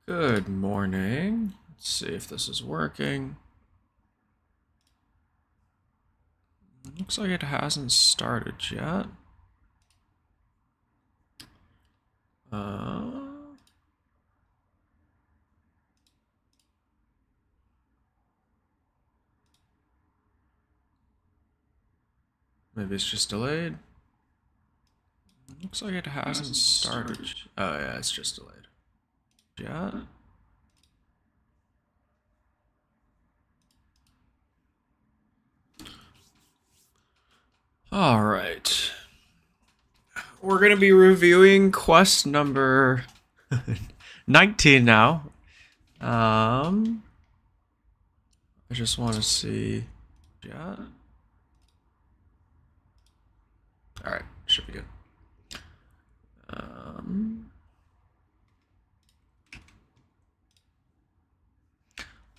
Good morning. Let's see if this is working. Looks like it hasn't started yet. Maybe it's just delayed. Looks like it hasn't started. Oh yeah, it's just delayed. Yeah. All right. We're gonna be reviewing quest number 19 now. I just want to see. Yeah. All right, should be good. I'm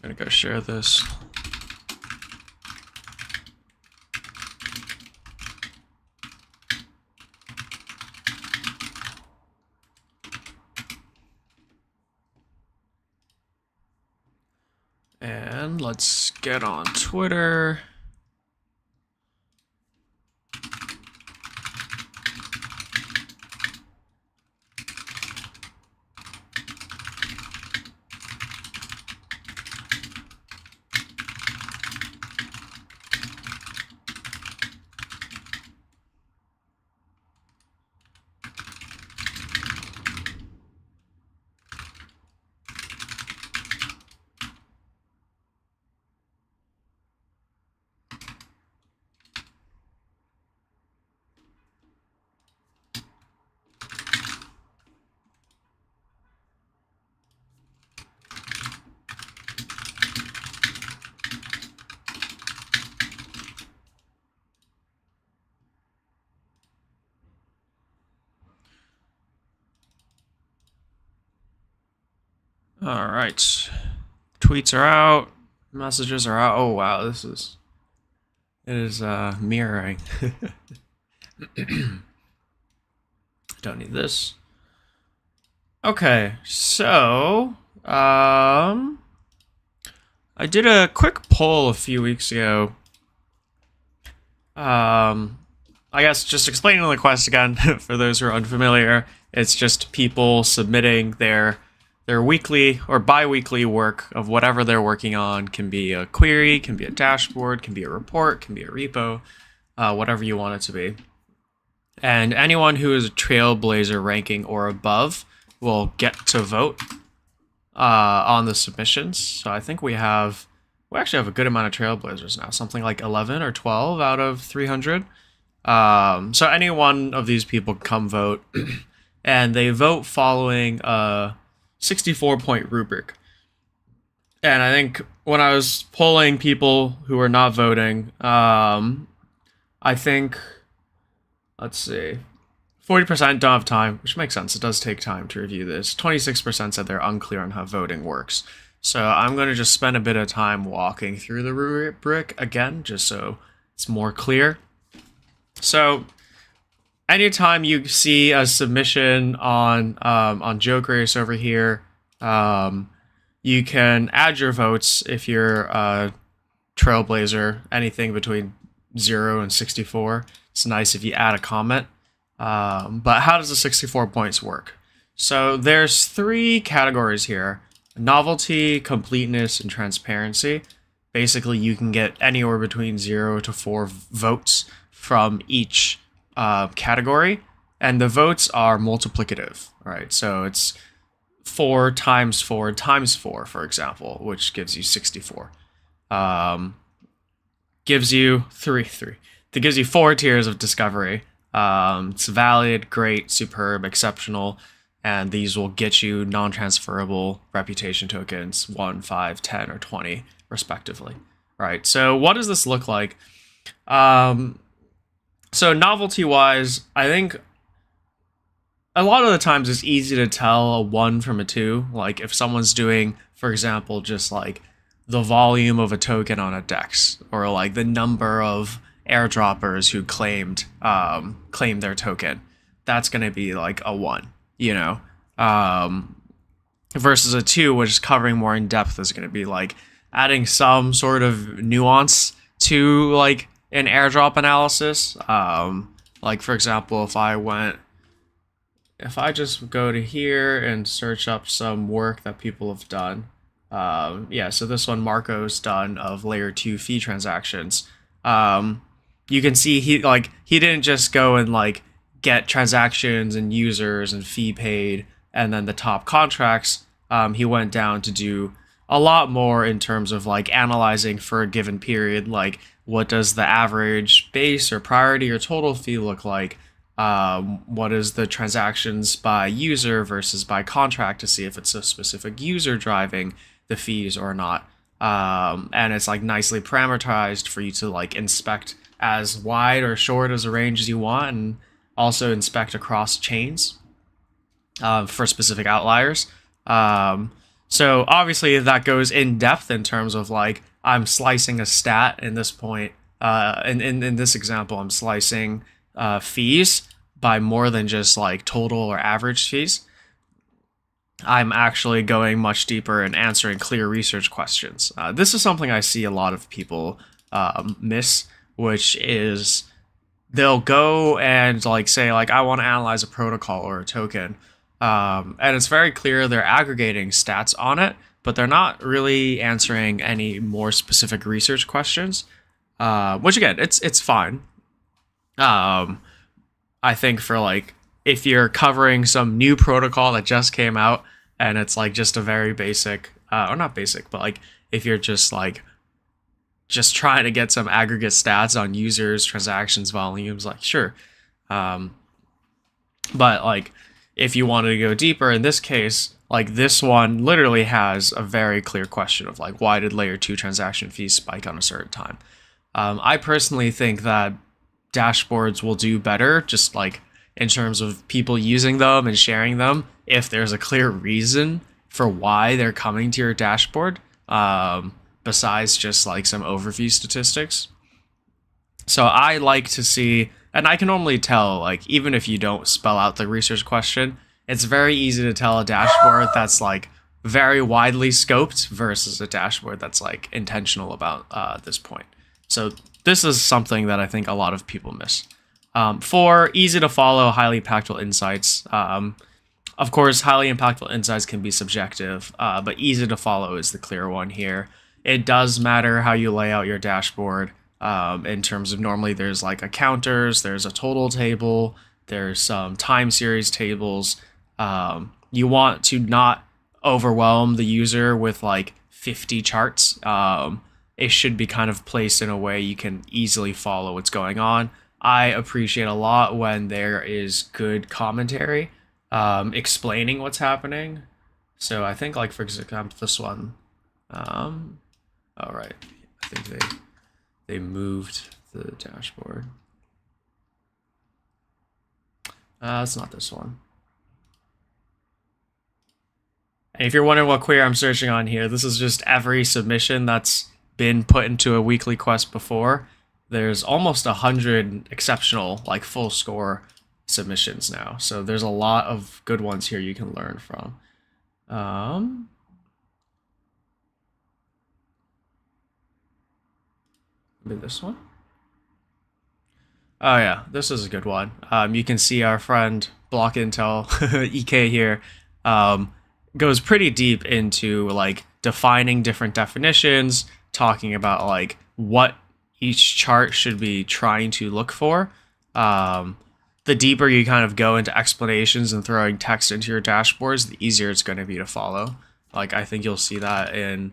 gonna go share this. And let's get on Twitter. All right. Tweets are out. Messages are out. Oh wow, it is mirroring. Don't need this. Okay, so I did a quick poll a few weeks ago. I guess just explaining the quest again for those who are unfamiliar. It's just people submitting their weekly or bi-weekly work of whatever they're working on. Can be a query, can be a dashboard, can be a report, can be a repo, whatever you want it to be. And anyone who is a Trailblazer ranking or above will get to vote on the submissions. So I think we actually have a good amount of Trailblazers now, something like 11 or 12 out of 300. So any one of these people can come vote, and they vote following a 64-point rubric. And I think when I was polling people who were not voting, I think, let's see, 40% don't have time, which makes sense. It does take time to review this. 26% said they're unclear on how voting works. So I'm going to just spend a bit of time walking through the rubric again, just so it's more clear. So anytime you see a submission on Joke Race over here, you can add your votes if you're a Trailblazer, anything between 0 and 64. It's nice if you add a comment. But how does the 64 points work? So there's 3 categories here: novelty, completeness, and transparency. Basically, you can get anywhere between 0 to 4 votes from each category, and the votes are multiplicative, right? So it's 4 times 4 times 4, for example, which gives you 64. Gives you that gives you 4 tiers of discovery. It's valid, great, superb, exceptional, and these will get you non-transferable reputation tokens 1, 5, 10, or 20, respectively. Right. So what does this look like? So novelty-wise, I think a lot of the times it's easy to tell a 1 from a 2. Like if someone's doing, for example, just like the volume of a token on a DEX, or like the number of airdroppers who claimed their token, that's going to be like a 1, you know. versus a 2, which is covering more in depth, is going to be like adding some sort of nuance to like an airdrop analysis. Like for example, if I just go to here and search up some work that people have done, yeah, so this one Marco's done of layer 2 fee transactions. You can see he didn't just go and like get transactions and users and fee paid and then the top contracts. He went down to do a lot more in terms of like analyzing for a given period, like what does the average base or priority or total fee look like? What is the transactions by user versus by contract to see if it's a specific user driving the fees or not. And it's like nicely parameterized for you to like inspect as wide or short as a range as you want, and also inspect across chains for specific outliers. So obviously that goes in depth in terms of like I'm slicing a stat in this point. In this example, I'm slicing fees by more than just like total or average fees. I'm actually going much deeper and answering clear research questions. This is something I see a lot of people miss, which is they'll go and like say like I want to analyze a protocol or a token, and it's very clear they're aggregating stats on it, but they're not really answering any more specific research questions. Which again, it's fine. I think for like if you're covering some new protocol that just came out and it's like just a very basic, or not basic, but like if you're just trying to get some aggregate stats on users, transactions, volumes, like sure. But like if you wanted to go deeper in this case, like this one literally has a very clear question of like why did layer 2 transaction fees spike on a certain time. I personally think that dashboards will do better just like in terms of people using them and sharing them if there's a clear reason for why they're coming to your dashboard, besides just like some overview statistics. So I like to see, and I can normally tell, like even if you don't spell out the research question, it's very easy to tell a dashboard that's like very widely scoped versus a dashboard that's like intentional about this point. So this is something that I think a lot of people miss. For easy to follow, highly impactful insights. Of course, highly impactful insights can be subjective, but easy to follow is the clear one here. It does matter how you lay out your dashboard in terms of normally there's like a counters, there's a total table, there's some time series tables. You want to not overwhelm the user with like 50 charts. It should be kind of placed in a way you can easily follow what's going on. I appreciate a lot when there is good commentary explaining what's happening. So I think like for example this one, all right, I think they moved the dashboard. It's not this one. And if you're wondering what query I'm searching on here, this is just every submission that's been put into a weekly quest before. There's almost 100 exceptional, like full score submissions now. So there's a lot of good ones here you can learn from. Maybe this one. Oh yeah, this is a good one. You can see our friend Block Intel EK here goes pretty deep into like defining different definitions, talking about like what each chart should be trying to look for. The deeper you kind of go into explanations and throwing text into your dashboards, the easier it's going to be to follow. Like I think you'll see that in,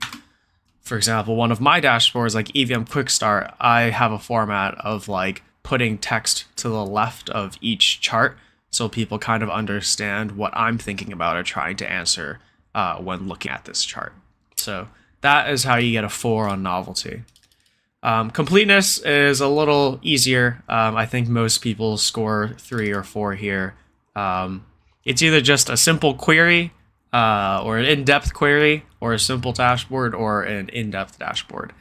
for example, one of my dashboards, like EVM Quick Start, I have a format of like putting text to the left of each chart so people kind of understand what I'm thinking about or trying to answer when looking at this chart. So that is how you get a 4 on novelty. Completeness is a little easier. I think most people score 3 or 4 here. It's either just a simple query or an in-depth query or a simple dashboard or an in-depth dashboard.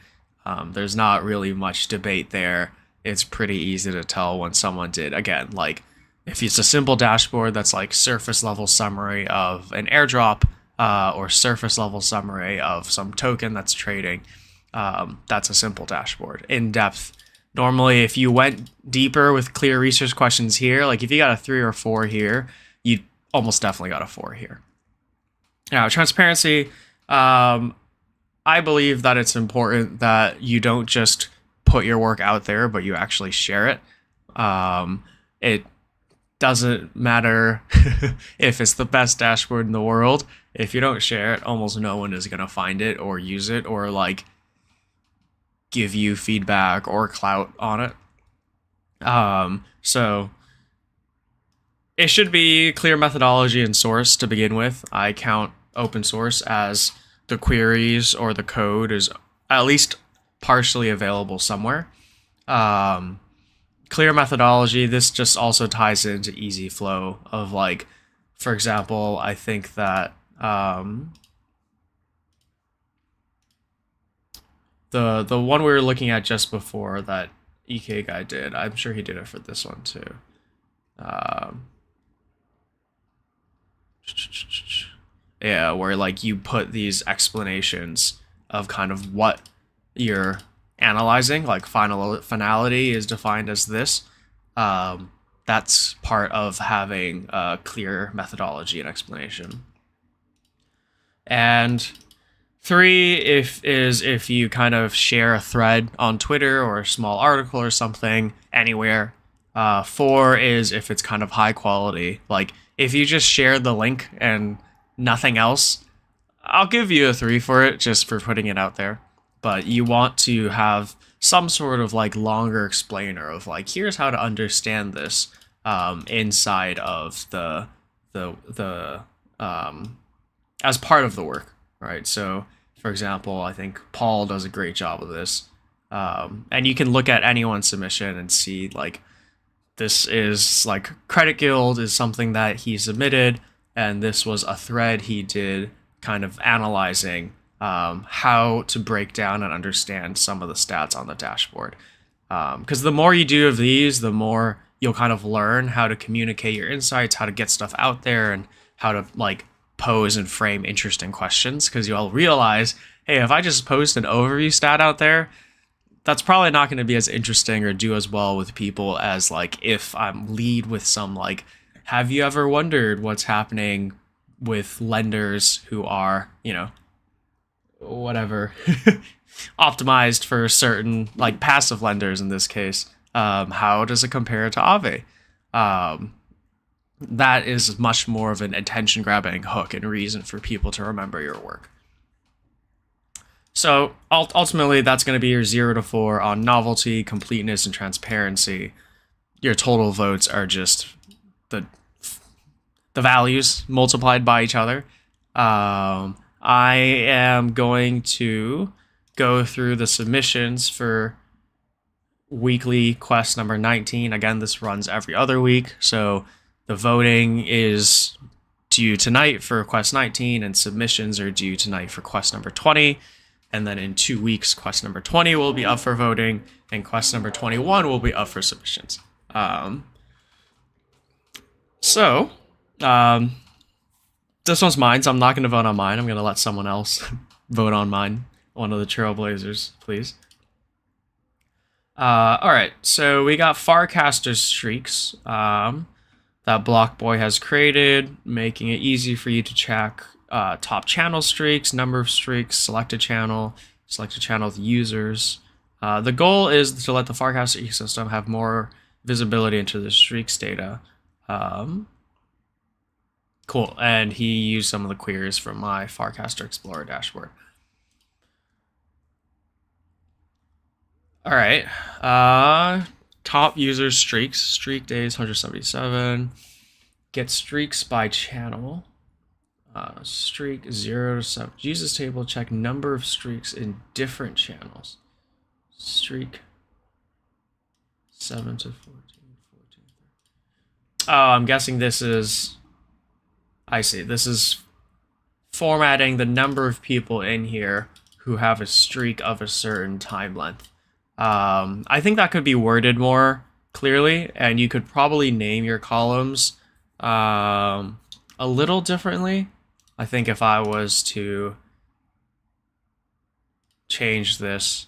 There's not really much debate there. It's pretty easy to tell when someone did. Again, like if it's a simple dashboard that's like surface level summary of an airdrop, or surface level summary of some token that's trading. That's a simple dashboard. In depth, normally if you went deeper with clear research questions here, like if you got a 3 or 4 here, you almost definitely got a 4 here. Now, transparency, I believe that it's important that you don't just put your work out there, but you actually share it. It doesn't matter if it's the best dashboard in the world. If you don't share it, almost no one is going to find it or use it or like give you feedback or clout on it. So it should be clear methodology and source to begin with. I count open source as the queries or the code is at least partially available somewhere. Clear methodology, this just also ties into easy flow of like, for example, I think that the one we were looking at just before that EK guy did, I'm sure he did it for this one too. Yeah, where like you put these explanations of kind of what you're analyzing, like finality is defined as this. That's part of having a clear methodology and explanation. And 3 if you kind of share a thread on Twitter or a small article or something anywhere. 4 is if it's kind of high quality. Like if you just share the link and nothing else, I'll give you a 3 for it just for putting it out there. But you want to have some sort of like longer explainer of like, here's how to understand this inside of the as part of the work, right? So for example, I think Paul does a great job of this. And you can look at anyone's submission and see like, this is like Credit Guild is something that he submitted, and this was a thread he did kind of analyzing how to break down and understand some of the stats on the dashboard. Because the more you do of these, the more you'll kind of learn how to communicate your insights, how to get stuff out there, and how to like pose and frame interesting questions. Because you'll realize, hey, if I just post an overview stat out there, that's probably not going to be as interesting or do as well with people as like if I'm lead with some like, have you ever wondered what's happening with lenders who are, you know, whatever, optimized for certain like passive lenders in this case. How does it compare to Aave? That is much more of an attention grabbing hook and reason for people to remember your work. So ultimately, that's going to be your 0 to 4 on novelty, completeness, and transparency. Your total votes are just the values multiplied by each other. I am going to go through the submissions for weekly quest number 19. Again, this runs every other week, so the voting is due tonight for quest 19, and submissions are due tonight for quest number 20. And then in 2 weeks, quest number 20 will be up for voting, and quest number 21 will be up for submissions. This one's mine, so I'm not going to vote on mine. I'm going to let someone else vote on mine. One of the Trailblazers, please. All right, so we got Farcaster streaks that Block Boy has created, making it easy for you to check top channel streaks, number of streaks, select a channel with users. The goal is to let the Farcaster ecosystem have more visibility into the streaks data. Cool, and he used some of the queries from my Farcaster Explorer dashboard. All right, top users streaks, streak days 177. Get streaks by channel. Streak 0 to 7. Users table, check number of streaks in different channels. Streak 7 to 14, 14. Oh, I'm guessing this is, I see, this is formatting the number of people in here who have a streak of a certain time length. I think that could be worded more clearly, and you could probably name your columns a little differently. I think if I was to change this,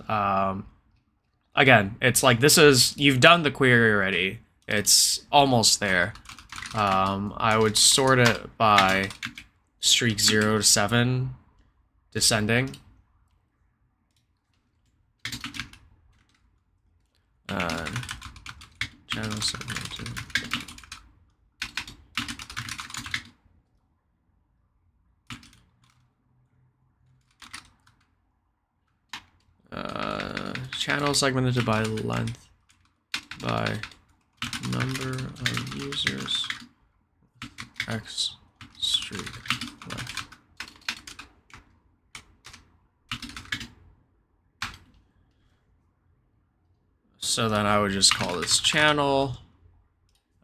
again, it's like this is, you've done the query already. It's almost there. I would sort it by streak 0 to 7, descending. Channel segmented. Channel segmented by length, by number of users, X streak length. So then I would just call this channel.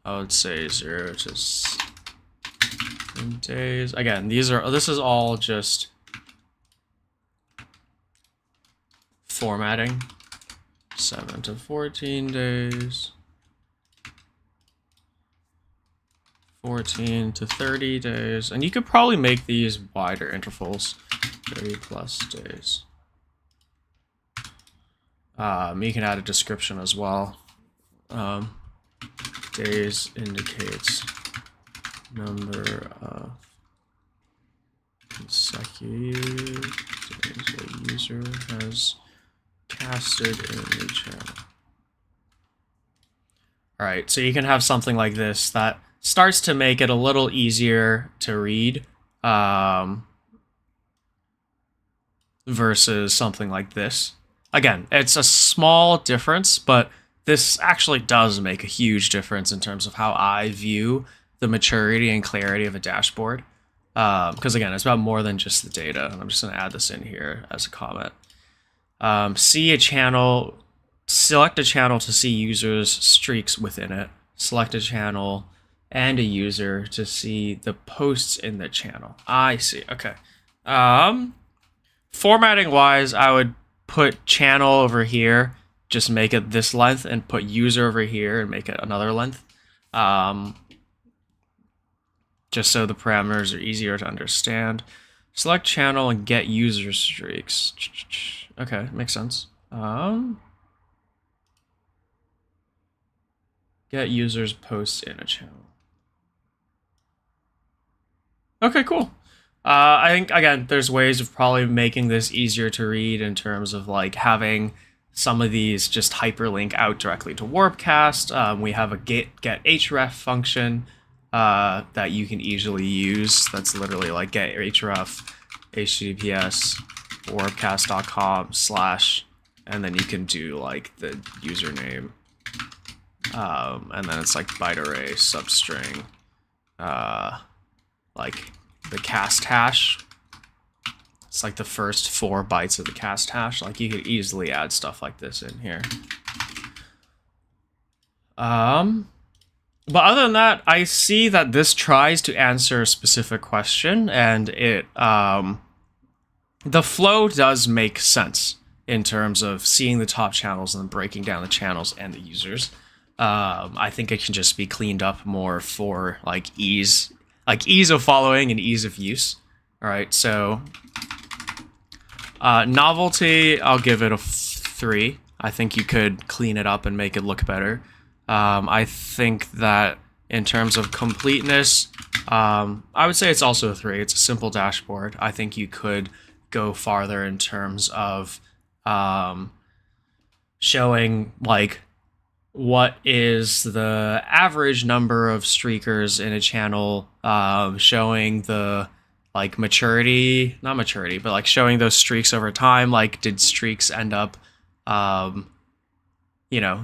I would say 0 to 7 days. Again, this is all just formatting. 7 to 14 days. 14 to 30 days. And you could probably make these wider intervals. 30 plus days. You can add a description as well. Days indicates number of consecutive days a user has casted in the channel. All right, so you can have something like this that starts to make it a little easier to read versus something like this. Again, it's a small difference, but this actually does make a huge difference in terms of how I view the maturity and clarity of a dashboard. Because again, it's about more than just the data. And I'm just going to add this in here as a comment. See a channel, select a channel to see users' streaks within it. Select a channel and a user to see the posts in the channel. I see. Okay. Formatting wise, I would put channel over here, just make it this length, and put user over here and make it another length. Just so the parameters are easier to understand. Select channel and get user streaks. Okay, makes sense. Get users posts in a channel. Okay, cool. I think, again, there's ways of probably making this easier to read in terms of like having some of these just hyperlink out directly to Warpcast. We have a get href function that you can easily use. That's literally like get href https warpcast.com/ and then you can do like the username. And then it's like byte array substring, like the cast hash. It's like the first 4 bytes of the cast hash. Like you could easily add stuff like this in here. But other than that, I see that this tries to answer a specific question, and it the flow does make sense in terms of seeing the top channels and breaking down the channels and the users. I think it can just be cleaned up more for like ease of following and ease of use. All right, so novelty, I'll give it a 3. I think you could clean it up and make it look better. I think that in terms of completeness, I would say it's also a 3. It's a simple dashboard. I think you could go farther in terms of showing like what is the average number of streakers in a channel, showing the like maturity, not maturity, but like showing those streaks over time. Like, did streaks end up,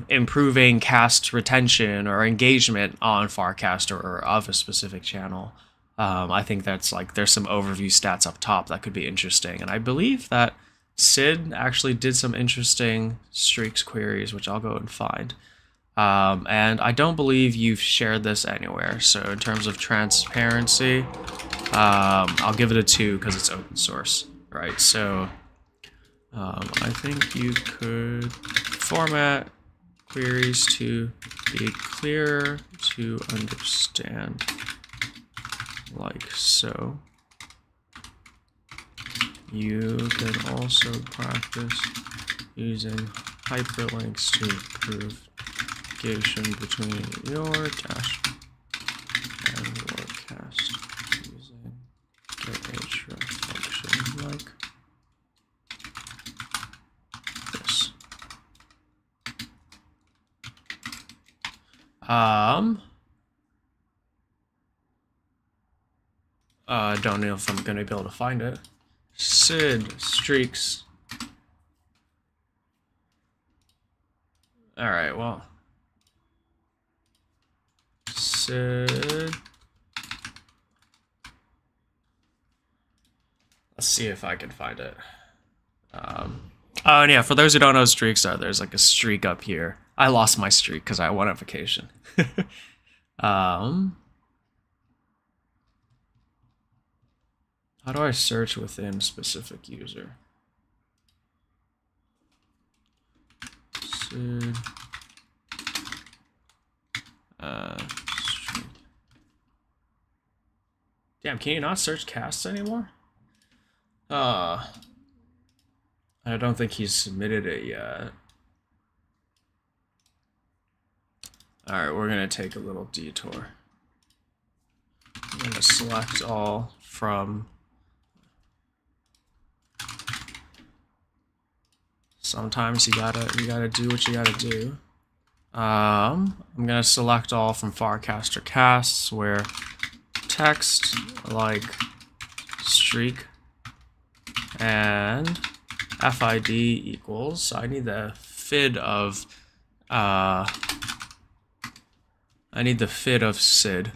improving cast retention or engagement on Farcast or of a specific channel? I think that's like, there's some overview stats up top that could be interesting. And I believe that Sid actually did some interesting streaks queries, which I'll go and find. And I don't believe you've shared this anywhere. So in terms of transparency, I'll give it a 2 because it's open source, right? So I think you could format queries to be clearer to understand, like so. You can also practice using hyperlinks to improve communication between your dash and forecast using get function like this. Don't know if I'm gonna be able to find it. Sid streaks. All right, well, Sid. Let's see if I can find it. Oh, and yeah, for those who don't know what streaks are, there's like a streak up here. I lost my streak because I went on vacation. How do I search within specific user? Sid. Streak. Damn, can you not search casts anymore? I don't think he's submitted it yet. Alright, we're gonna take a little detour. I'm gonna select all from... Sometimes you gotta do what you gotta do. I'm gonna select all from Farcaster casts where text like streak and FID equals. So I need the FID of Sid.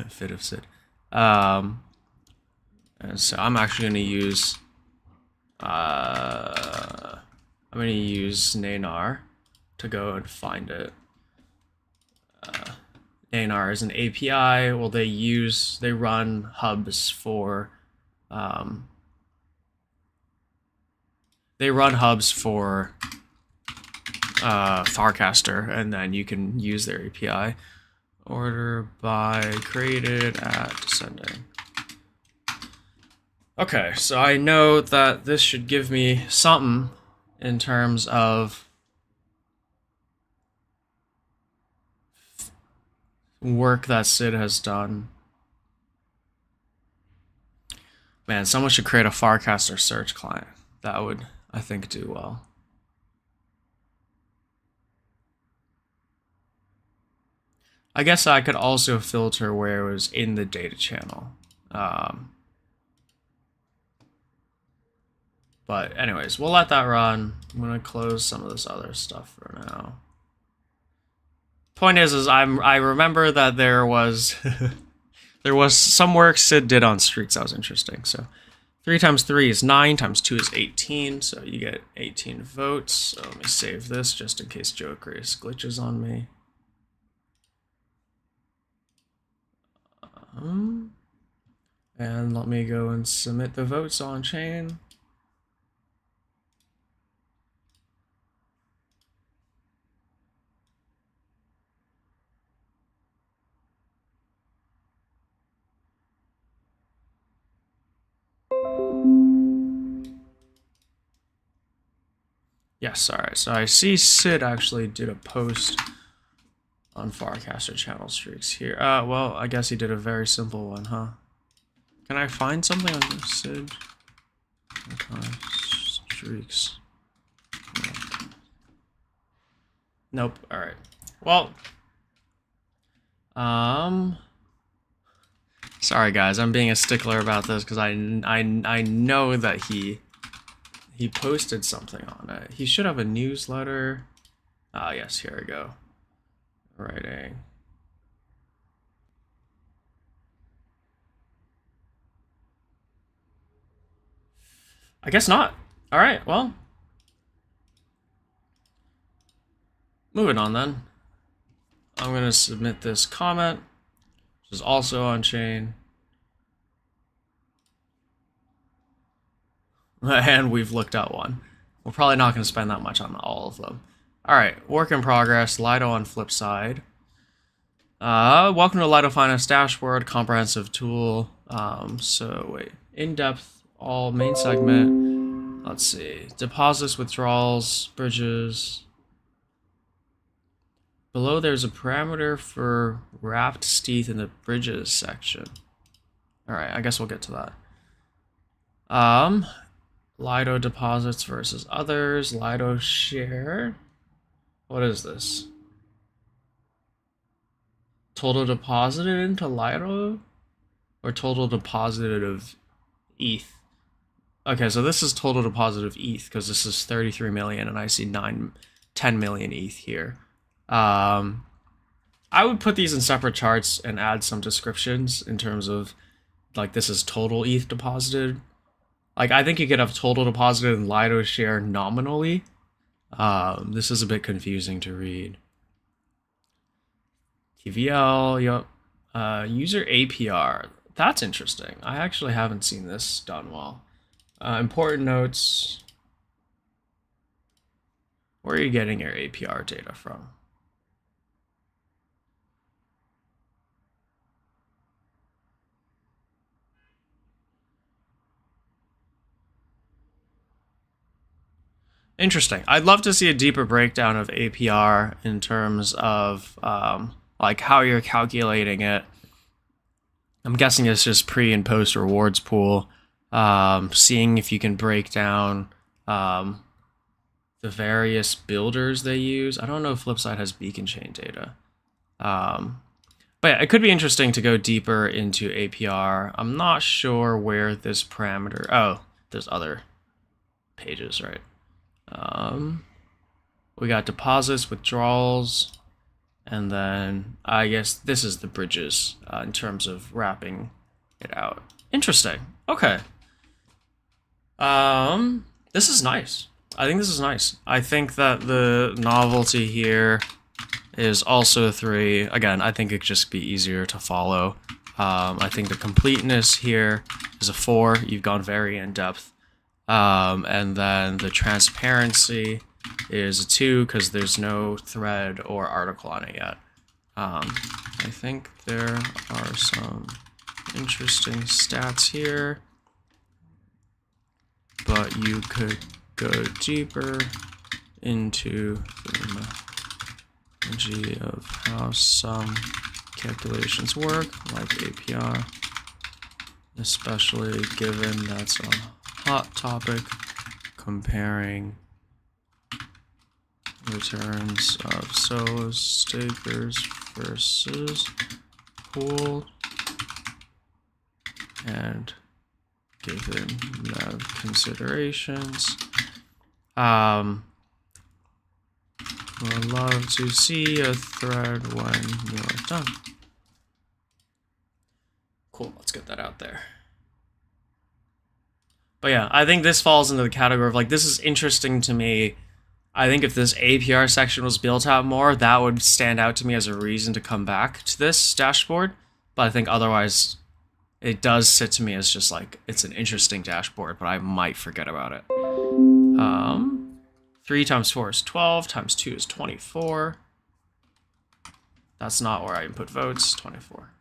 FID of Sid. And so I'm actually gonna use Nanar to go and find it. Nanar is an API. Well, they run hubs for Farcaster, and then you can use their API. Order by created at descending. Okay, so I know that this should give me something in terms of work that Sid has done. Man, someone should create a Farcaster search client. That would, I think, do well. I guess I could also filter where it was in the data channel. But anyways, we'll let that run. I'm gonna close some of this other stuff for now. Point is I remember that there was there was some work Sid did on streaks that was interesting. So 3 times 3 is 9, times 2 is 18, so you get 18 votes. So let me save this just in case Joe creates glitches on me. And let me go and submit the votes on chain. Yes, alright, so I see Sid actually did a post on Farcaster channel streaks here. Well, I guess he did a very simple one, huh? Can I find something on this Sid? Streaks. Nope, alright. Well, sorry guys, I'm being a stickler about this because I know that he posted something on it. He should have a newsletter. Ah, yes, here we go. Writing. I guess not. All right, well. Moving on then. I'm gonna submit this comment, which is also on chain. And we've looked at one. We're probably not going to spend that much on all of them. All right, work in progress. Lido on flip side. Welcome to Lido Finance dashboard, comprehensive tool. So wait, in-depth all main segment. Let's see. Deposits, withdrawals, bridges. Below there's a parameter for wrapped teeth in the bridges section. Alright, I guess we'll get to that. Lido deposits versus others. Lido share. What is this? Total deposited into Lido? Or total deposited of ETH? Okay, so this is total deposit of ETH because this is 33 million and I see 10 million ETH here. I would put these in separate charts and add some descriptions in terms of, like, this is total ETH deposited. Like, I think you could have total deposited in Lido share nominally. This is a bit confusing to read. TVL, yep. User APR. That's interesting. I actually haven't seen this done well. Important notes. Where are you getting your APR data from? Interesting. I'd love to see a deeper breakdown of APR in terms of like how you're calculating it. I'm guessing it's just pre and post rewards pool. Seeing if you can break down the various builders they use. I don't know if Flipside has beacon chain data. But yeah, it could be interesting to go deeper into APR. I'm not sure where this parameter... Oh, there's other pages, right? We got deposits, withdrawals, and then I guess this is the bridges in terms of wrapping it out. Interesting. Okay. This is nice. I think this is nice. I think that the novelty here is also 3. Again, I think it could just be easier to follow. I think the completeness here is a 4. You've gone very in depth. And then the transparency is a 2 because there's no thread or article on it yet. I think there are some interesting stats here, but you could go deeper into the methodology of how some calculations work, like APR, especially given that's a hot topic, comparing returns of solo stakers versus pooled, and given NAV considerations. Would love to see a thread when you're done. Cool, let's get that out there. But yeah, I think this falls into the category of, like, this is interesting to me. I think if this APR section was built out more, that would stand out to me as a reason to come back to this dashboard. But I think otherwise, it does sit to me as just like, it's an interesting dashboard, but I might forget about it. 3 times 4 is 12, times 2 is 24. That's not where I input votes, 24.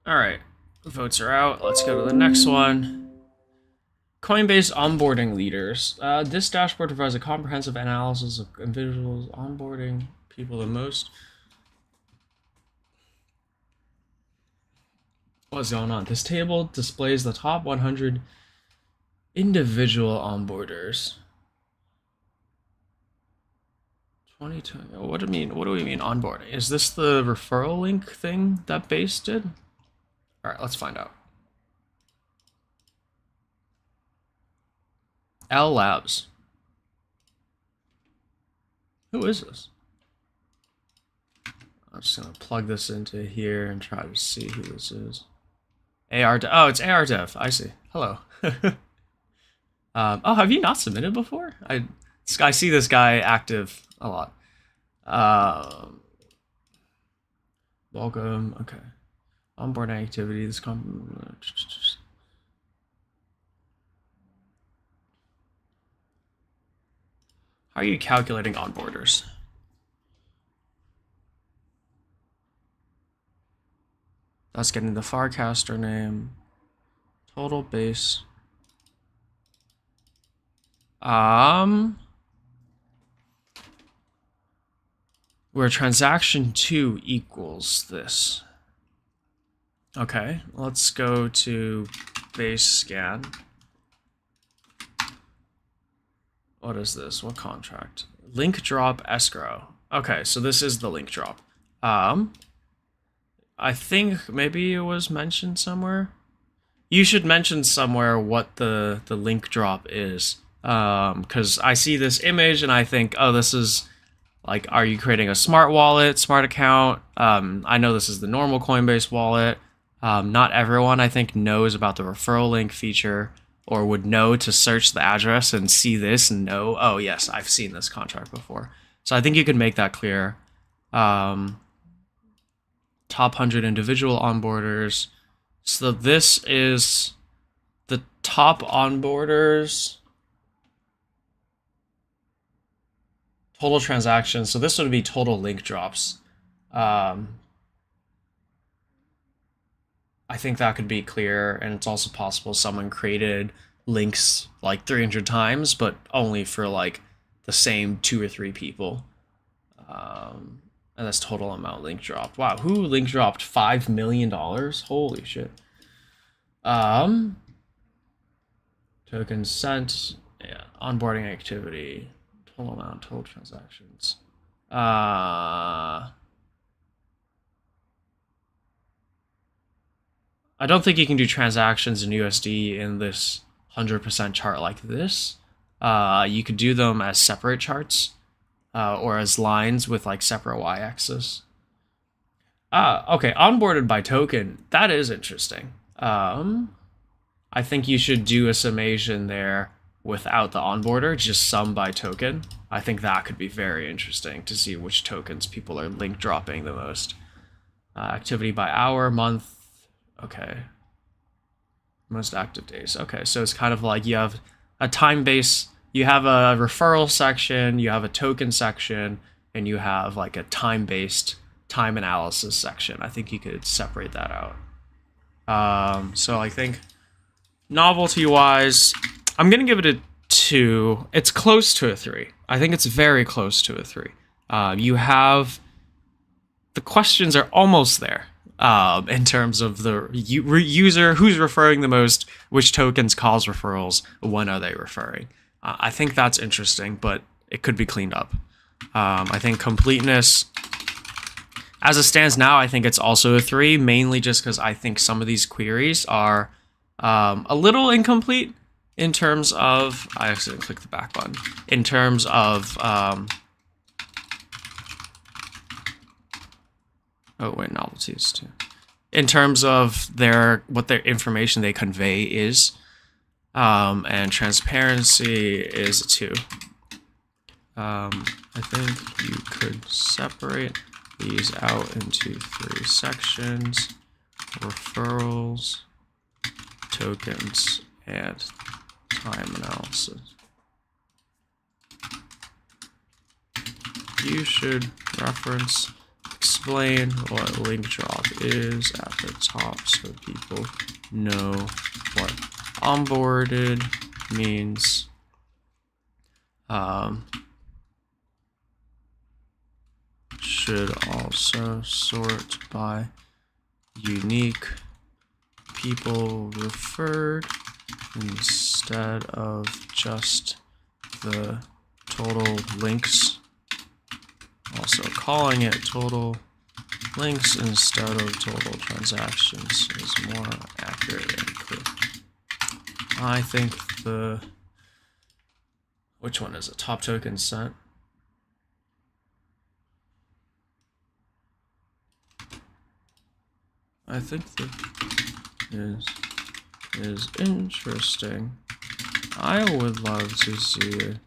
All right, votes are out. Let's go to the next one. Coinbase onboarding leaders. This dashboard provides a comprehensive analysis of individuals onboarding people the most. What's going on? This table displays the top 100 individual onboarders. 22. What do we mean onboarding? Is this the referral link thing that Base did? All right, let's find out. L Labs. Who is this? I'm just gonna plug this into here and try to see who this is. AR Dev. Oh, it's AR Dev. I see. Hello. Oh, have you not submitted before? I see this guy active a lot. Welcome. Okay. Onboarding activity. This How are you calculating onboarders? That's getting the Farcaster name. Total base. Where transaction 2 equals this. Okay, let's go to base scan. What is this? What contract? Link drop escrow. Okay, so this is the link drop. I think maybe it was mentioned somewhere. You should mention somewhere what the link drop is. Because I see this image and I think, oh, this is like, are you creating a smart wallet, smart account? I know this is the normal Coinbase wallet. Not everyone, I think, knows about the referral link feature or would know to search the address and see this and know, oh, yes, I've seen this contract before. So I think you could make that clear. Top 100 individual onboarders. So this is the top onboarders. Total transactions. So this would be total link drops. I think that could be clear, and it's also possible someone created links like 300 times, but only for like the same 2 or 3 people. And that's total amount link dropped. Wow, who link dropped $5 million? Holy shit. Token sent, yeah, onboarding activity, total amount, total transactions. I don't think you can do transactions in USD in this 100% chart like this. You could do them as separate charts or as lines with like separate y-axis. Okay, onboarded by token. That is interesting. I think you should do a summation there without the onboarder, just sum by token. I think that could be very interesting to see which tokens people are link dropping the most. Activity by hour, month. Okay. Most active days. Okay, so it's kind of like you have a time base, you have a referral section, you have a token section, and you have like a time-based time analysis section. I think you could separate that out. So I think novelty-wise, I'm going to give it a 2. It's close to a 3. I think it's very close to a 3. You have... The questions are almost there. In terms of the user, who's referring the most, which tokens cause referrals, when are they referring. I think that's interesting, but it could be cleaned up. I think completeness, as it stands now, I think it's also a 3, mainly just because I think some of these queries are a little incomplete in terms of, I accidentally clicked the back button, in terms of, oh wait, novelties too. In terms of what their information they convey is, and transparency is a 2. I think you could separate these out into 3 sections: referrals, tokens, and time analysis. You should explain what link drop is at the top so people know what onboarded means. Should also sort by unique people referred instead of just the total links. Also, calling it total links instead of total transactions is more accurate and clear. I think which one is it? Top token sent. I think that is interesting. I would love to see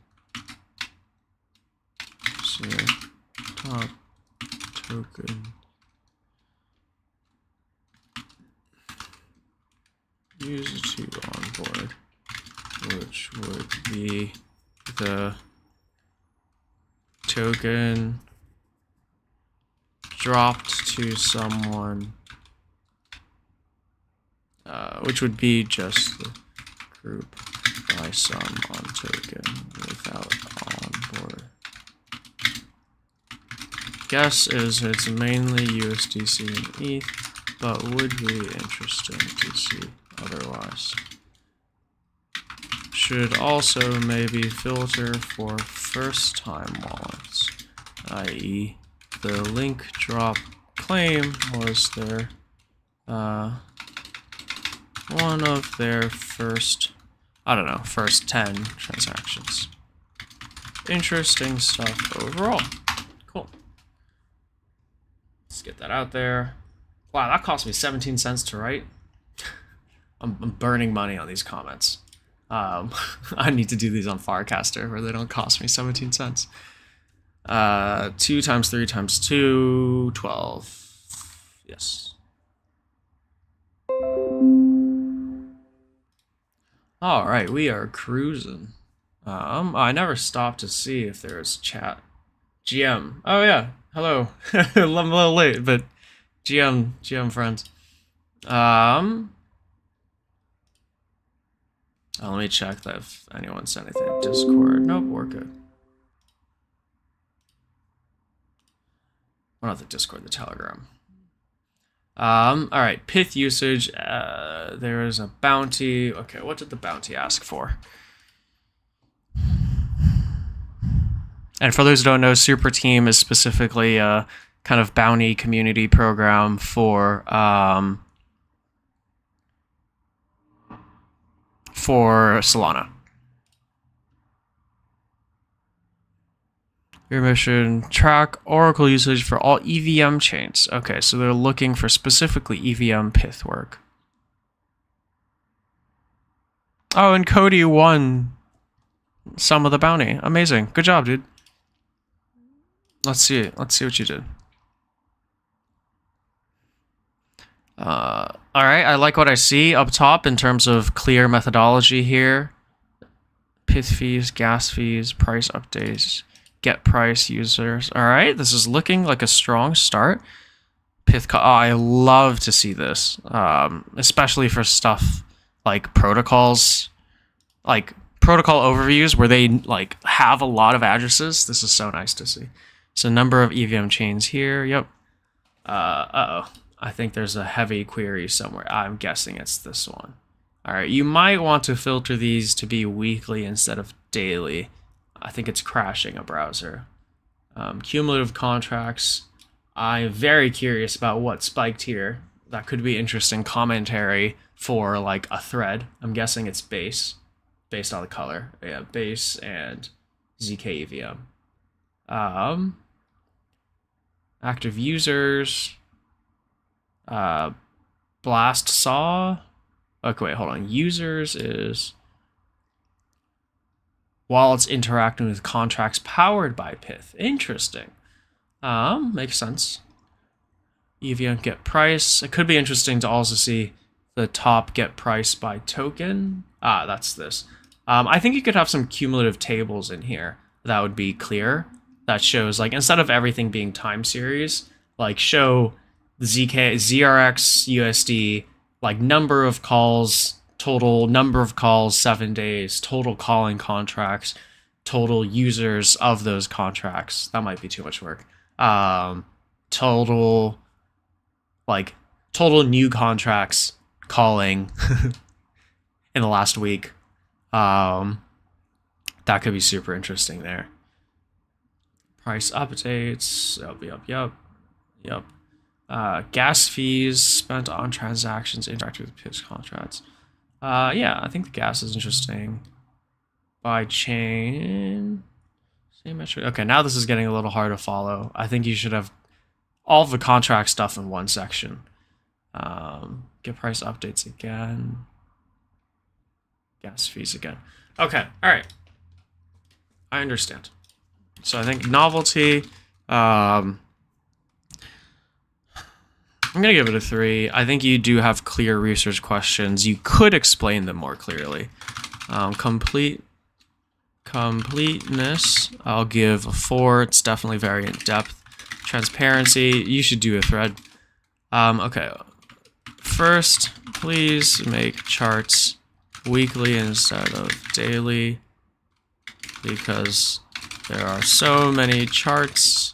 top token user to onboard, which would be the token dropped to someone which would be just the group by sum on token without onboard. Guess is it's mainly USDC and ETH, but would be interesting to see otherwise. Should also maybe filter for first time wallets, i.e. the link drop claim was their one of their first, I don't know, first 10 transactions. Interesting stuff overall. Cool. Let's get that out there. Wow, that cost me 17 cents to write. I'm burning money on these comments. I need to do these on Firecaster where they don't cost me 17 cents. 2 times 3 times 2, 12. Yes. All right, we are cruising. I never stopped to see if there's chat. GM. Oh yeah, hello. I'm a little late, but GM friends. Let me check that if anyone sent anything. Discord. Nope, we're good. Well, not the Discord, the Telegram. All right, Pyth usage. There is a bounty. Okay, what did the bounty ask for? And for those who don't know, Super Team is specifically a kind of bounty community program for Solana. Your mission, track Oracle usage for all EVM chains. Okay, so they're looking for specifically EVM Pyth work. Oh, and Cody won some of the bounty. Amazing. Good job, dude. Let's see it. Let's see what you did. All right, I like what I see up top in terms of clear methodology here. Pyth fees, gas fees, price updates, get price users. All right, this is looking like a strong start. Pyth, I love to see this, especially for stuff like protocols, like protocol overviews where they like have a lot of addresses. This is so nice to see. So number of EVM chains here. Yep. Uh-oh. I think there's a heavy query somewhere. I'm guessing it's this one. All right, you might want to filter these to be weekly instead of daily. I think it's crashing a browser. Cumulative contracts. I'm very curious about what spiked here. That could be interesting commentary for like a thread. I'm guessing it's base, based on the color. Yeah, base and ZK EVM. Active users. Blast saw. Okay, wait, hold on. Users is wallets interacting with contracts powered by Pyth. Interesting. Makes sense. EVM get price. It could be interesting to also see the top get price by token. That's this. I think you could have some cumulative tables in here that would be clear. That shows like instead of everything being time series, like show the ZRX USD, like number of calls, total number of calls, 7 days, total calling contracts, total users of those contracts. That might be too much work. Total new contracts calling in the last week. That could be super interesting there. Price updates. Yep. Gas fees spent on transactions interacting with Pyth contracts. Yeah, I think the gas is interesting. By chain. Same metric. Okay, now this is getting a little hard to follow. I think you should have all of the contract stuff in one section. Get price updates again. Gas fees again. Okay, all right. I understand. So I think novelty. I'm going to give it a 3. I think you do have clear research questions. You could explain them more clearly. Completeness, I'll give a 4. It's definitely very in-depth. Transparency, you should do a thread. Okay. first, please make charts weekly instead of daily, because there are so many charts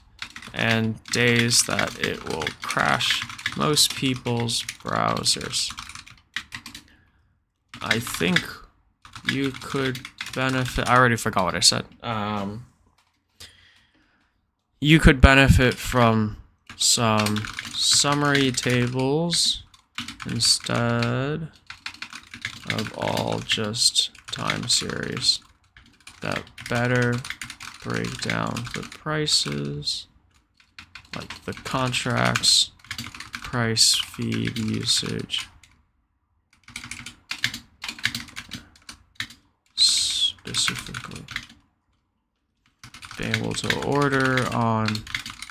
and days that it will crash most people's browsers. I think you could benefit. I already forgot what I said. You could benefit from some summary tables instead of all just time series that better break down the prices, like the contracts, price, feed, usage. Specifically, being able to order on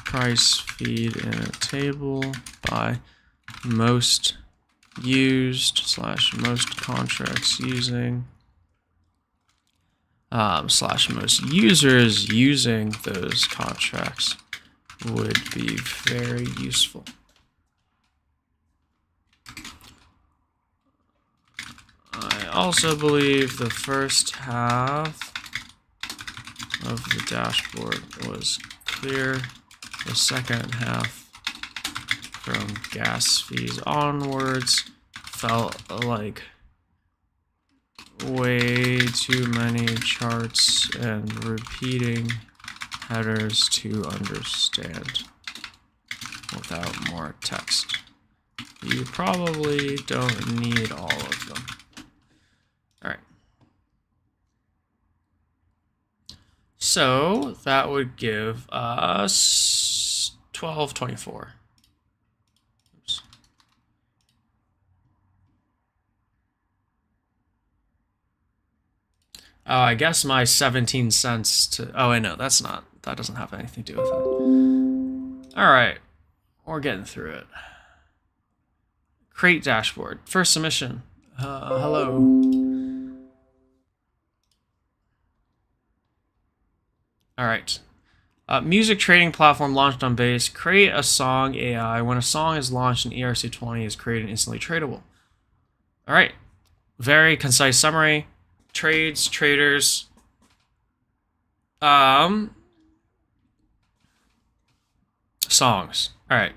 price feed in a table by most used / most contracts using / most users using those contracts would be very useful. I also believe the first half of the dashboard was clear. The second half, from gas fees onwards, felt like way too many charts and repeating headers to understand without more text. You probably don't need all of them. All right. So that would give us 1224. Oops. Oh, I guess my 17 cents to, oh, I know, that doesn't have anything to do with it. All right, we're getting through it. Create dashboard, first submission. Hello. All right. Music trading platform launched on Base. Create a song AI. When a song is launched, an ERC20 is created instantly tradable. All right. Very concise summary. Trades, traders. Songs. All right.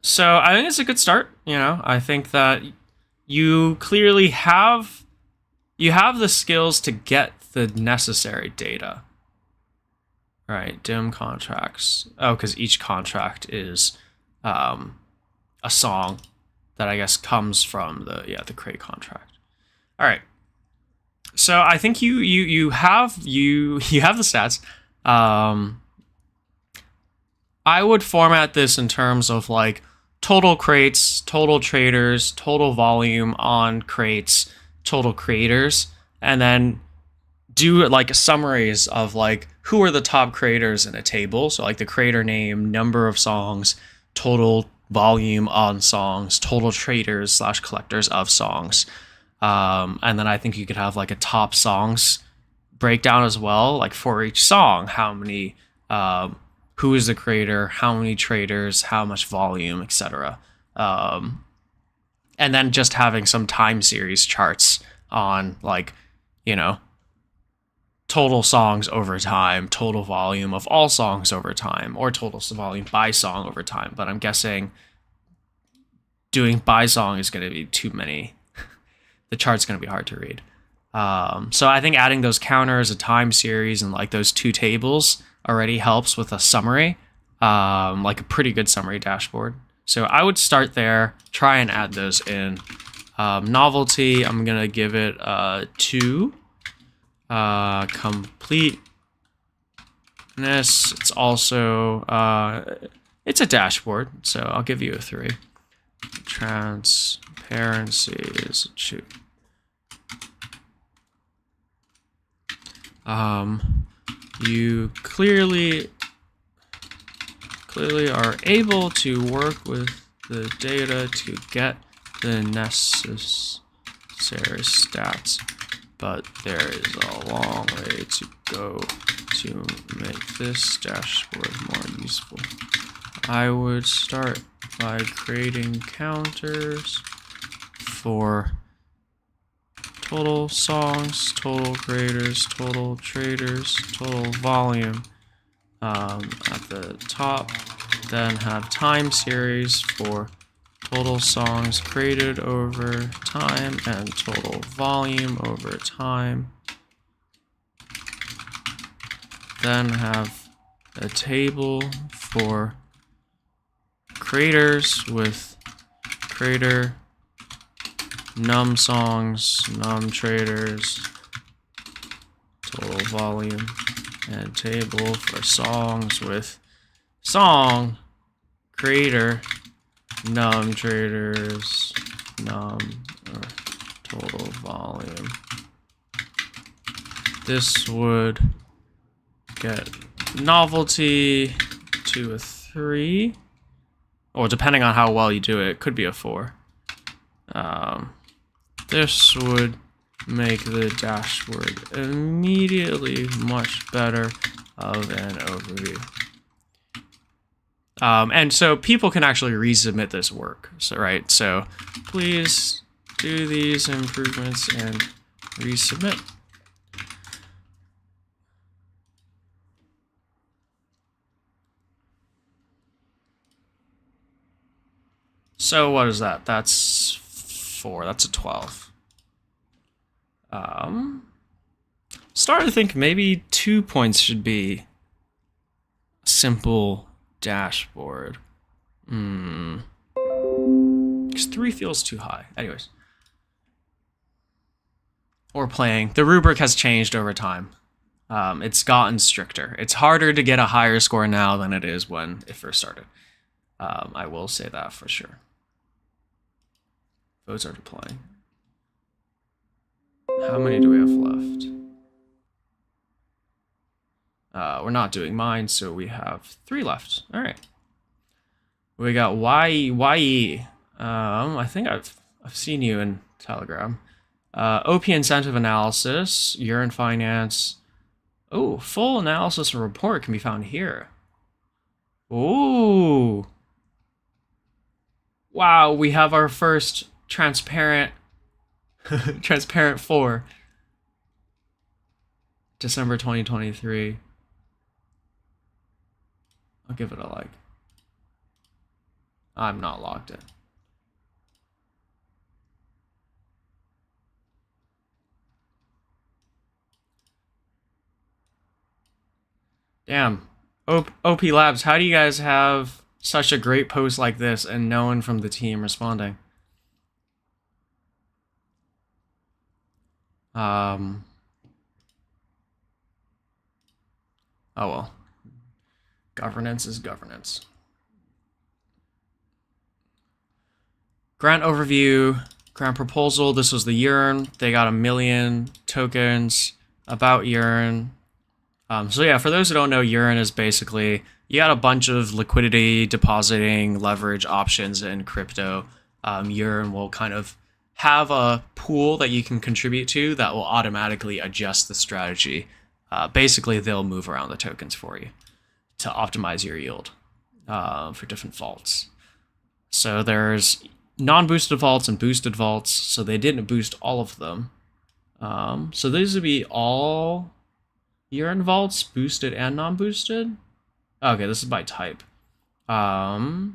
So I think it's a good start. You know, I think that you clearly have the skills to get the necessary data. Right, dim contracts. Oh, because each contract is a song that I guess comes from the create contract. All right. So I think you have the stats. I would format this in terms of like total crates, total traders, total volume on crates, total creators, and then do like summaries of like who are the top creators in a table. So like the creator name, number of songs, total volume on songs, total traders / collectors of songs. And then I think you could have like a top songs breakdown as well, like for each song, how many, who is the creator, how many traders, how much volume, etc. And then just having some time series charts on like, you know, total songs over time, total volume of all songs over time, or total volume by song over time. But I'm guessing doing by song is going to be too many. The chart's going to be hard to read. So I think adding those counters, a time series, and like those two tables already helps with a summary, like a pretty good summary dashboard. So I would start there, try and add those in. Novelty, I'm going to give it 2. Completeness, it's also it's a dashboard, so I'll give you a 3. Transparency is a 2. You clearly are able to work with the data to get the necessary stats, but there is a long way to go to make this dashboard more useful. I would start by creating counters for total songs, total creators, total traders, total volume at the top. Then have time series for total songs created over time and total volume over time. Then have a table for creators with creator, num songs, num traders, total volume, and table for songs with song, creator, num traders, num or total volume. This would get novelty to a 3, or depending on how well you do it, it could be a 4. This would make the dashboard immediately much better of an overview. And so people can actually resubmit this work. So, right, so please do these improvements and resubmit. So what is that? That's 4. That's a 12. Starting to think maybe 2 points should be a simple dashboard. Because 3 feels too high. Anyways. Or playing. The rubric has changed over time. It's gotten stricter. It's harder to get a higher score now than it is when it first started. I will say that for sure. Votes are deploying. How many do we have left? We're not doing mine, so we have 3 left. All right. We got YE. I think I've seen you in Telegram. OP incentive analysis, urine finance. Oh, full analysis and report can be found here. Ooh. Wow, we have our first transparent 4. December 2023. I'll give it a like. I'm not logged in. Damn. OP Labs, how do you guys have such a great post like this and no one from the team responding? Oh well. Governance is governance. Grant overview, grant proposal. This was the urine. They got 1 million tokens about urine. So yeah, for those who don't know, urine is basically, you got a bunch of liquidity, depositing, leverage options in crypto. Urine will kind of have a pool that you can contribute to that will automatically adjust the strategy. Basically, they'll move around the tokens for you to optimize your yield for different vaults. So there's non-boosted vaults and boosted vaults, so they didn't boost all of them. So these would be all urine vaults, boosted and non-boosted. Okay, this is by type. I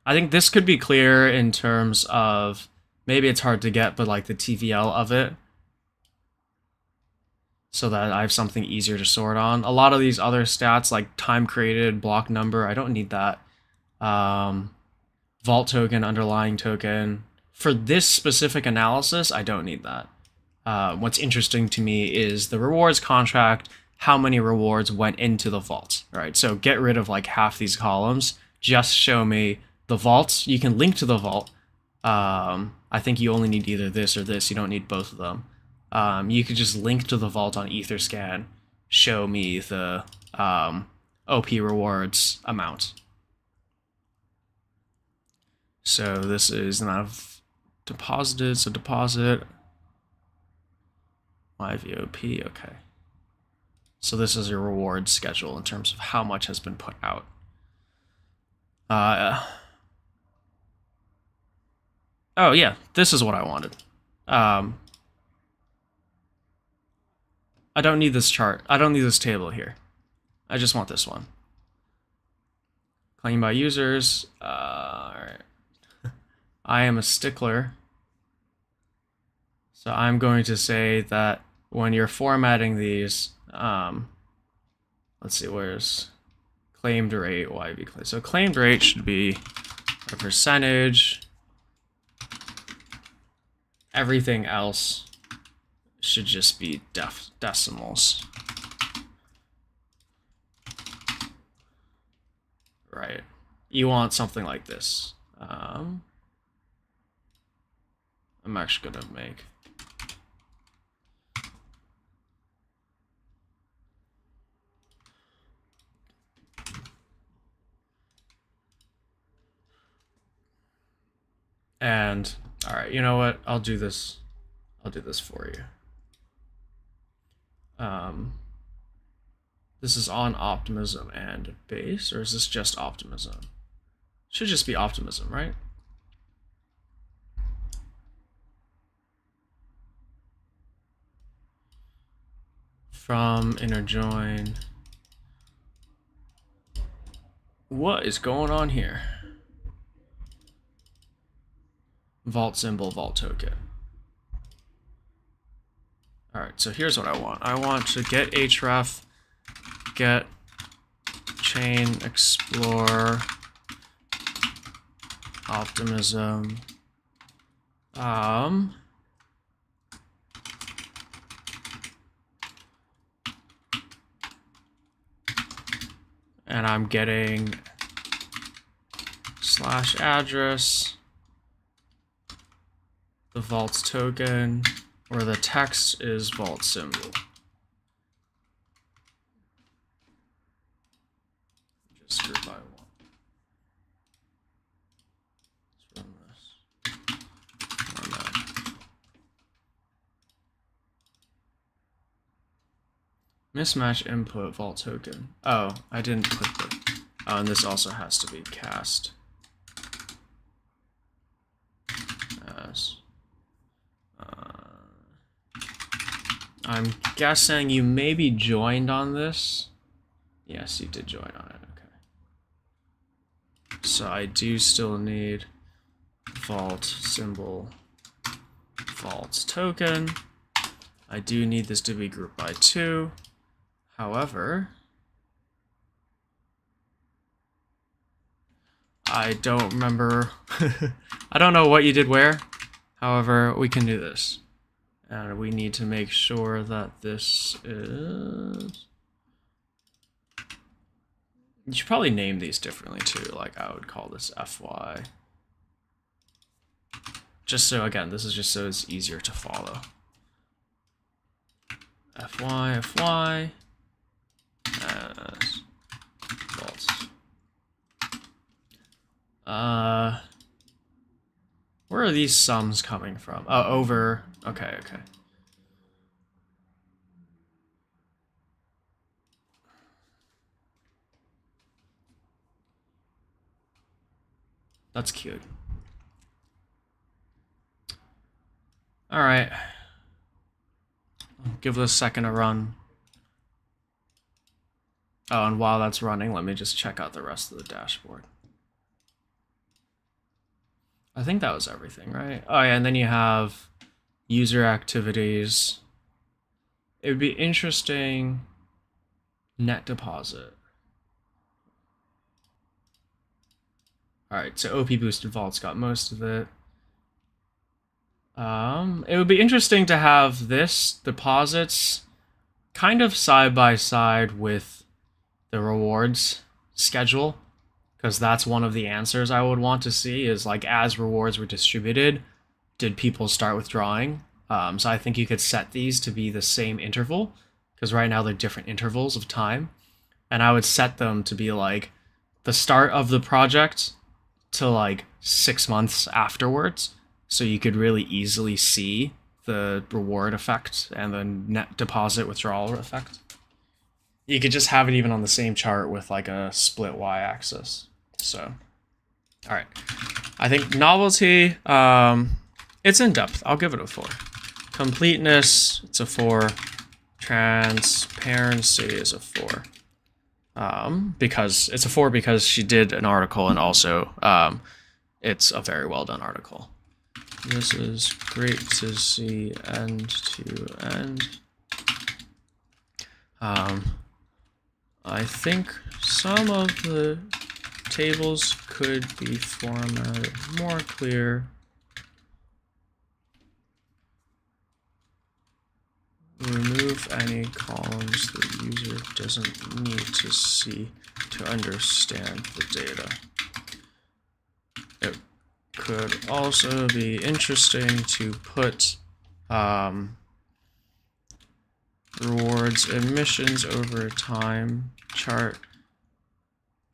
think this could be clear in terms of, maybe it's hard to get, but like the TVL of it, so that I have something easier to sort on. A lot of these other stats, like time created, block number, I don't need that. Vault token, underlying token. For this specific analysis, I don't need that. What's interesting to me is the rewards contract, how many rewards went into the vault, right? So get rid of like half these columns, just show me the vaults. You can link to the vault. I think you only need either this or this. You don't need both of them. You could just link to the vault on Etherscan, show me the OP rewards amount. So this is the amount of deposited, so deposit, YVOP, okay. So this is your reward schedule in terms of how much has been put out. Oh yeah, this is what I wanted. I don't need this chart. I don't need this table here. I just want this one. Claimed by users. Alright. I am a stickler. So I'm going to say that when you're formatting these, let's see, where's claimed rate, YB claimed. So claimed rate should be a percentage. Everything else should just be decimals. Right. You want something like this. I'm actually gonna make and all right, you know what? I'll do this for you. This is on optimism and base, or is this just optimism? Should just be optimism, right? From inner join. What is going on here? Vault symbol, vault token. All right, so here's what I want. I want to get href, get chain explore optimism. And I'm getting /address, the vault's token, where the text is vault symbol. Just group by one. Let's run this. Run that. Mismatch input vault token. Oh, I didn't put the. Oh, and this also has to be cast as. I'm guessing you maybe joined on this. Yes, you did join on it. Okay. So I do still need vault symbol, vault token. I do need this to be grouped by 2. However, I don't remember. I don't know what you did where. However, we can do this. And we need to make sure that this is... You should probably name these differently too. Like I would call this FY. Just so, again, this is just so it's easier to follow. FY. Vaults. Where are these sums coming from? Oh, over. Okay. That's cute. All right. Give this a second to run. Oh, and while that's running, let me just check out the rest of the dashboard. I think that was everything, right? Oh yeah, and then you have user activities. It would be interesting. Net deposit. All right, so OP boosted vaults got most of it. It would be interesting to have this deposits kind of side by side with the rewards schedule, because that's one of the answers I would want to see is like as rewards were distributed, did people start withdrawing? So I think you could set these to be the same interval, because right now they're different intervals of time, and I would set them to be like the start of the project to like 6 months afterwards, so you could really easily see the reward effect and the net deposit withdrawal effect. You could just have it even on the same chart with like a split y-axis. So, all right. I think novelty, it's in depth. I'll give it a 4. Completeness, it's a 4. Transparency is a 4. Because it's a 4 because she did an article, and also it's a very well done article. This is great to see end to end. I think some of the tables could be formatted more clear. Remove any columns the user doesn't need to see to understand the data. It could also be interesting to put rewards emissions over time chart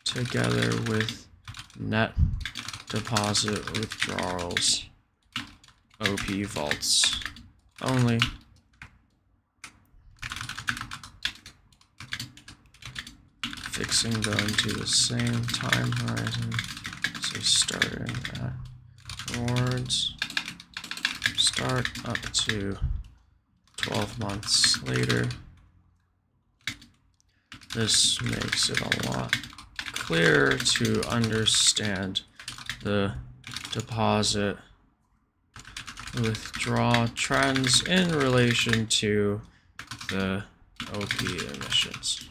together with net deposit withdrawals OP vaults only. Fixing them to the same time horizon, so starting at rewards, start up to 12 months later. This makes it a lot clearer to understand the deposit withdraw trends in relation to the OP emissions.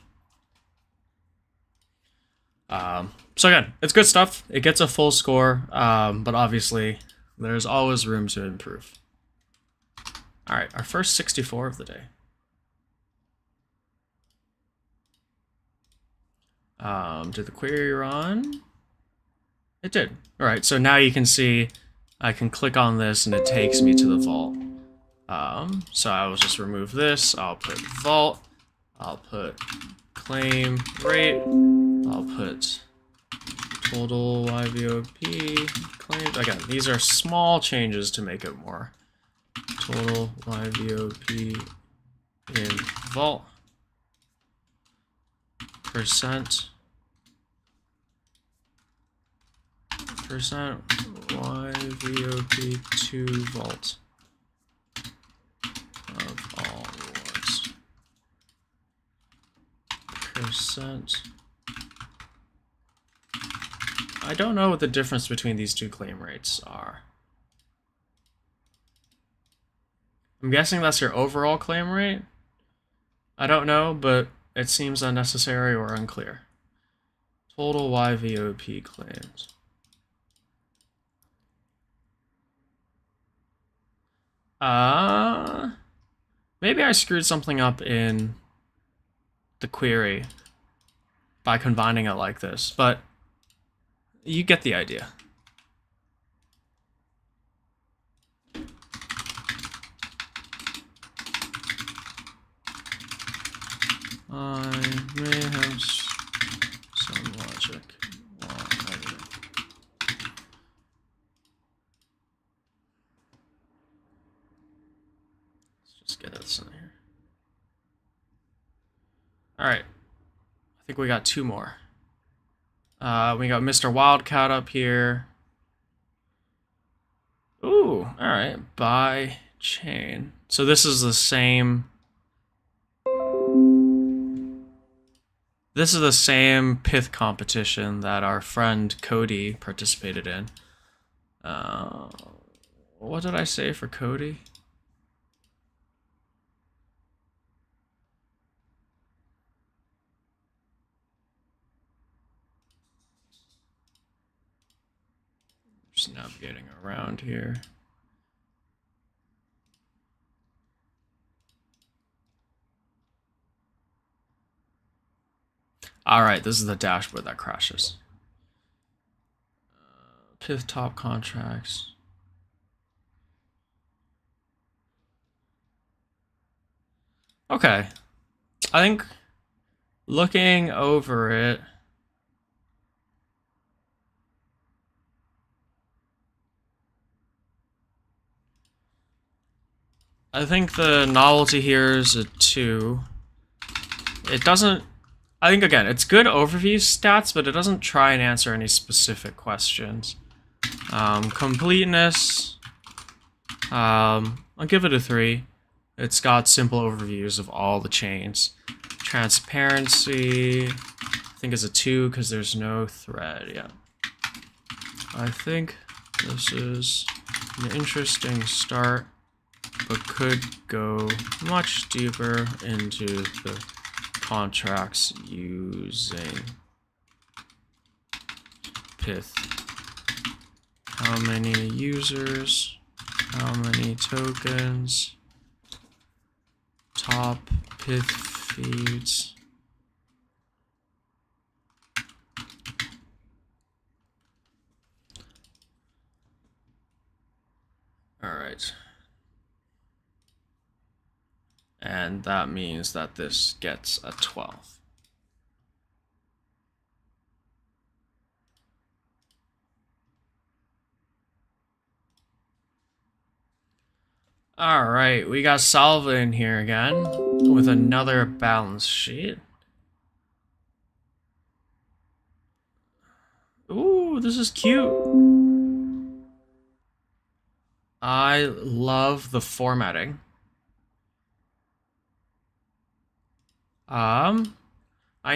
So again, it's good stuff. It gets a full score, but obviously there's always room to improve. All right, our first 64 of the day. Did the query run? It did. All right, so now you can see I can click on this and it takes me to the vault. So I will just remove this. I'll put vault. I'll put claim rate. I'll put total YVOP claims. Again, these are small changes to make it more. Total YVOP in vault. Percent YVOP to vault of all rewards. Percent. I don't know what the difference between these two claim rates are. I'm guessing that's your overall claim rate. I don't know, but it seems unnecessary or unclear. Total YVOP claims. Maybe I screwed something up in the query by combining it like this, but you get the idea. I may have some logic while editing. Let's just get this in here. All right, I think we got 2 more. We got Mr. Wildcat up here. Ooh, all right, by chain. So this is the same. This is the same pith competition that our friend Cody participated in. What did I say for Cody? Just navigating around here. All right, this is the dashboard that crashes. Pith top contracts. Okay, I think looking over it, I think the novelty here is a 2. It doesn't, I think again, it's good overview stats, but it doesn't try and answer any specific questions. Completeness, I'll give it a 3. It's got simple overviews of all the chains. Transparency, I think it's a 2 because there's no thread. Yeah. I think this is an interesting start, but could go much deeper into the contracts using Pyth. How many users? How many tokens? Top Pyth feeds. All right. And that means that this gets a 12. All right, we got Salva in here again with another balance sheet. Ooh, this is cute. I love the formatting. I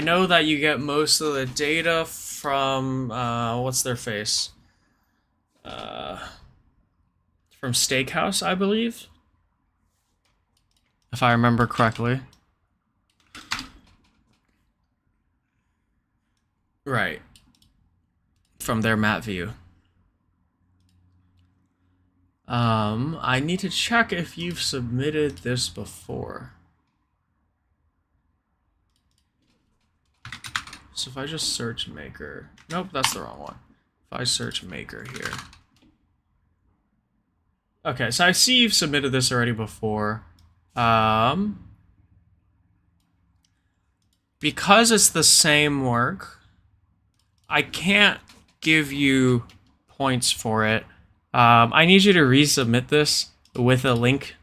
know that you get most of the data from, what's their face? From Steakhouse, I believe. If I remember correctly. Right. From their map view. I need to check if you've submitted this before. So if I just search maker, nope, that's the wrong one. If I search maker here. Okay, so I see you've submitted this already before. Because it's the same work, I can't give you points for it. I need you to resubmit this with a link.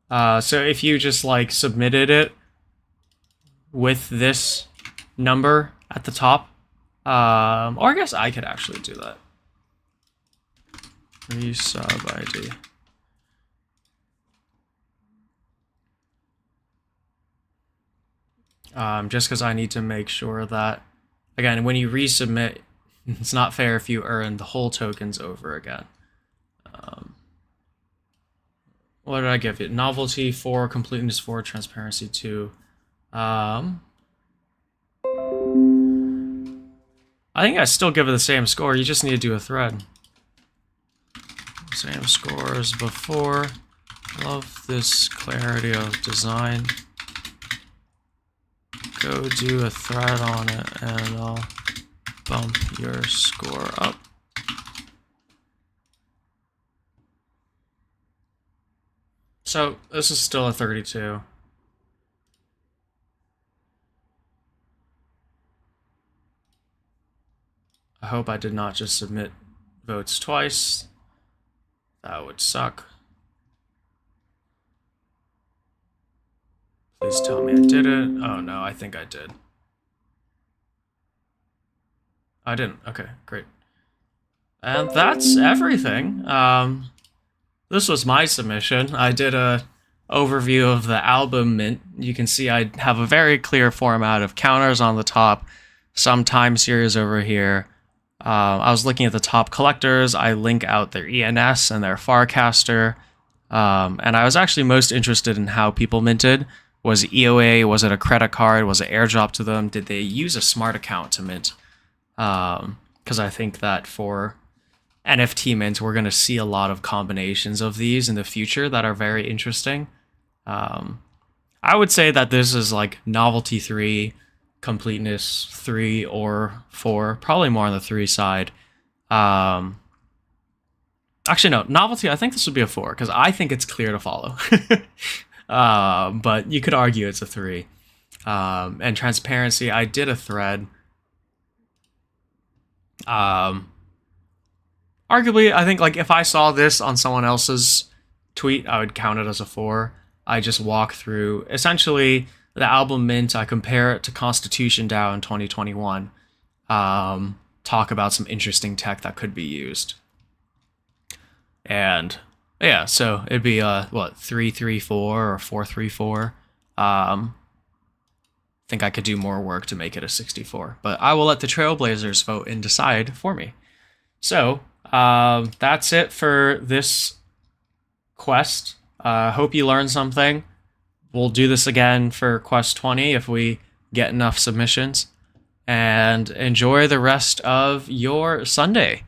So if you just like submitted it with this number at the top, or I guess I could actually do that. Resub ID. Just because I need to make sure that, again, when you resubmit, it's not fair if you earn the whole tokens over again. What did I give it? Novelty 4, completeness 4, transparency 2. I think I still give it the same score. You just need to do a thread. Same score as before. Love this clarity of design. Go do a thread on it and I'll bump your score up. So this is still a 32. I hope I did not just submit votes twice. That would suck. Please tell me I did it. Oh no, I think I did. I didn't. Okay, great. And that's everything. This was my submission. I did a overview of the album mint. You can see I have a very clear format of counters on the top, some time series over here. I was looking at the top collectors. I link out their ENS and their Farcaster. And I was actually most interested in how people minted. Was it EOA? Was it a credit card? Was it airdrop to them? Did they use a smart account to mint? Because I think that for NFT mint, we're going to see a lot of combinations of these in the future that are very interesting. I would say that this is like novelty 3, completeness 3 or 4, probably more on the 3 side. Actually, no, novelty, I think this would be a 4 because I think it's clear to follow. But you could argue it's a 3. And transparency, I did a thread. Arguably, I think like if I saw this on someone else's tweet, I would count it as a 4. I just walk through essentially the album mint. I compare it to Constitution DAO in 2021. talk about some interesting tech that could be used. And yeah, so it'd be 334 or 434. I think I could do more work to make it a 64, but I will let the Trailblazers vote and decide for me. So that's it for this quest. Hope you learned something. We'll do this again for quest 20 if we get enough submissions. And enjoy the rest of your Sunday.